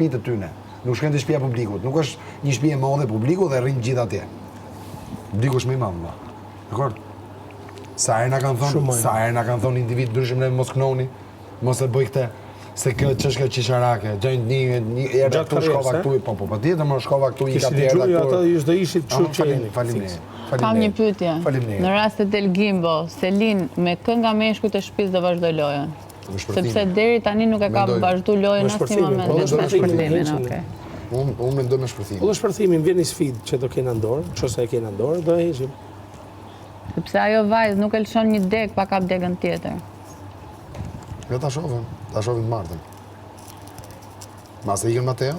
shtëpi të tyne. Nuk shkojnë te shtëpia e publikut. Nuk është një shtëpi e madhe publiku dhe rrin gjithë atje. Publiku është më i madh. Dakor? Sa herë na kanë thonë individ ndryshëm ne mos knoni, mos e bëj këtë. Se kjo çështja qesharake, gjojnë një herë këtu shkova këtu, po patjetër më shkova këtu një katër herë këtu. Ata do ishit kështu që jeni. Faleminderit. Kam një pyetje. Në rast se del Gimbo, Selin me kënga meshkujt e shtëpisë do vazhdoj lojën. Sepse deri tani nuk e ka vazhdu lojën në asnjë moment. Me shpërthimin, okay. Unë mendoj me shpërthimin. Edhe shpërthimin vjen një sfidë që do kena në dorë, nëse e kena në dorë, do e heqim. Sepse ajo vajzë nuk e lëshon një deg pa kap degën tjetër. Jo ta shohim të martën. Mas e ikën Mateo?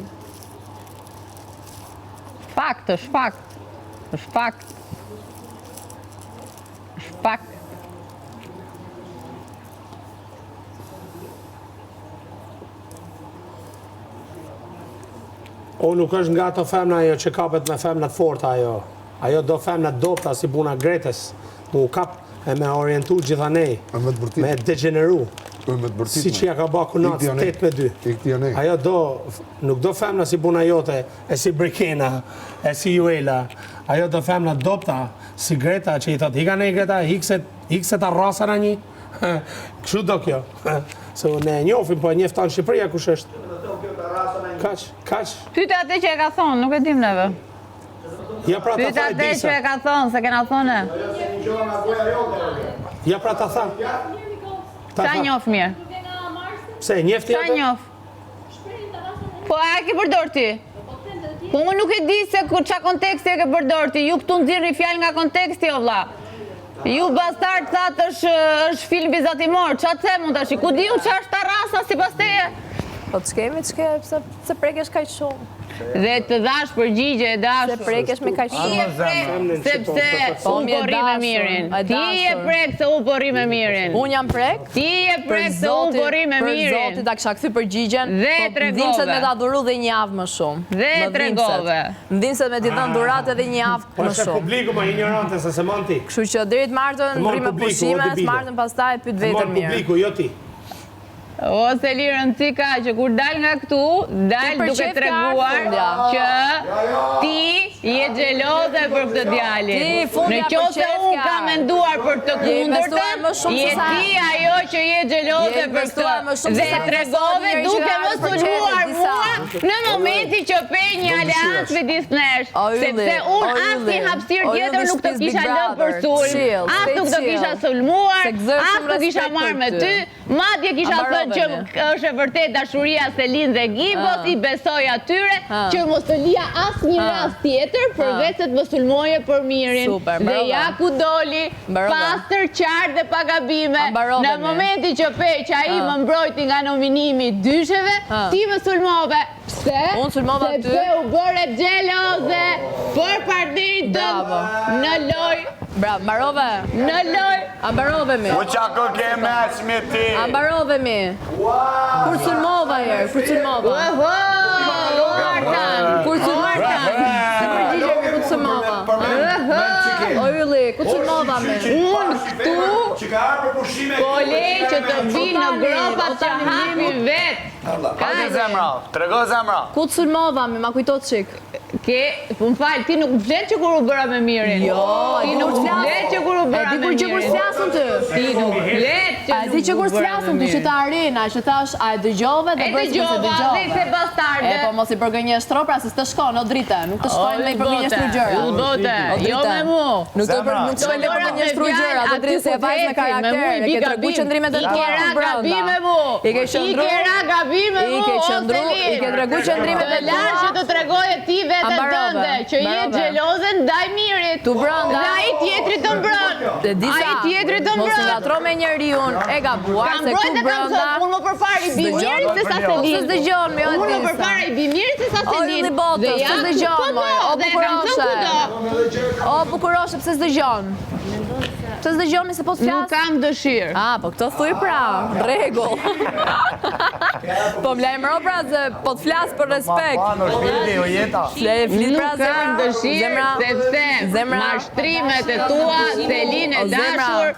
Fakt, është fakt. Është fakt. Është fakt. O nuk është nga ato femna ajo që kapet me femnat forta ajo. Ajo do femnat dopta si buna Gretes. Mu kap e me orientu gjithanej. Me degeneru. Si që ja ka ba kunat 8-2. Ajo do, nuk do femna si buna jote, e si Brikena, e si Juela. Ajo do femna dopta, si Greta, që i thot, hika ne Greta, hikse ta rasa në një. Kështu do kjo. Se ne njofim, po e njeftan Shqipëria kush është. Kaq. Pyte atë që e ka thonë, nuk e dim neve. Ja pra ta Pyte thaj atë disa. që e ka thonë, se kena thonë. Ja pra ta tha. Qa njof mirë? Pse, njefti Qa njof? Po a ke përdor ti? Po më nuk e di se qa konteksti e ke përdor ti. Ju këtu nxirrni fjalë nga konteksti o vlla. Ju bastard thatë është film vizatimor. Qa të them unë tash? Ku diu qa është ta rasa sipas teje? Po të shkemi, se prekesh kaq shumë. Dhe të dash përgjigje e dashur. Se prekesh me kaq Ti e prek sepse unë po rri me mirin. Ti e prek se unë po rri me mirin. Unë jam prek. Ti e prek se unë po rri me mirin. Për zotit ta kisha kthy përgjigjen. Dhe tregove. Ndimset me ta dhuru dhe një javë më shumë. Dhe tregove. Ndimset me t'i dhënë dhuratë edhe një javë Po më se shumë. publiku më ignorante se se mon ti. Kështu që deri të martën rri me pushime, martën pastaj pyet vetëm Mon mirë. publiku, jo ti. Ose lirën cika që kur dal nga këtu, dal duke treguar që ti je xheloze për këtë djalin. Në qoftë se unë kam menduar për të kundërtën, je ti ajo që je xheloze për këtë. Dhe tregove duke më sulmuar mua në momenti që pe një aleancë midis nesh. Sepse unë asnjë hapësirë tjetër nuk të kisha lënë për sulm, as nuk të kisha sulmuar, as nuk kisha marrë me ty, madje kisha thënë që është e vërtet dashuria Selin dhe Gimbos, i besoj atyre që mos të lija as një rast tjetër përveç se të më sulmoje për mirin. Dhe ja ku doli, pastër, qartë dhe pa gabime. Në momenti që pe që ai më mbrojti nga nominimi i dysheve, ti më sulmove. Pse? Unë sulmova ty. Sepse u bëre xheloze për partinë tënde në lojë. Bravo, mbarove. Në lojë. Mbarove mi. U qako ke me ti. Mbarove mi. Kur sulmova herë, kur sulmova. Kur sulmova. Si përgjigje mi kur sulmova. O Ylli, kur sulmova me. Unë këtu po le që të vi në gropat që hapi vetë. Hajde zemra, trego zemra. Ku të sulmova me, ma kujtot qik. Po më falë, ti nuk vlet që kur u bëra me mirin. Jo, ti nuk vlet që kur u bëra me mirin. E di kur që kur s'flasën ty. Ti nuk vlet që di që kur s'flasën ty, që ta arena, që thash, a e dëgjove dhe bërës që se dëgjove. Dhe se bastarde. E po mos i përgënjesh tro, pra se s'të shkon, o drite, nuk të shkojnë me i përgënjesh tru gjëra. U bote, jo me mu. Nuk të shkojnë me i përgënjesh tru gjëra, të drite se e vajzë me karakter, e ke tregu qëndrimet e tua ku branda. I ke tregu qëndrimet e tua. Që të tregoje ti vetën tënde, që je xheloze ndaj mirit. Tu branda. Dhe ai tjetri të mbron. Ai tjetri të mbron. Mos ngatro me njeriun, e gabuar se ku branda. Unë më përpara i bi mirit se sa Selin. Se s'dëgjon me Unë më përpara i bi mirit se sa Selin. Dhe ja s'dëgjon më, o bukuroshe. O bukuroshe, pse s'dëgjon? Pse s'dëgjon me se po t'flas? Nuk kam dëshirë. Po këto thuj pra, rregull. Po m'lajmëro pra se po t'flas për respekt. Nuk kam dëshirë sepse mashtrimet e tua, Selin e dashur,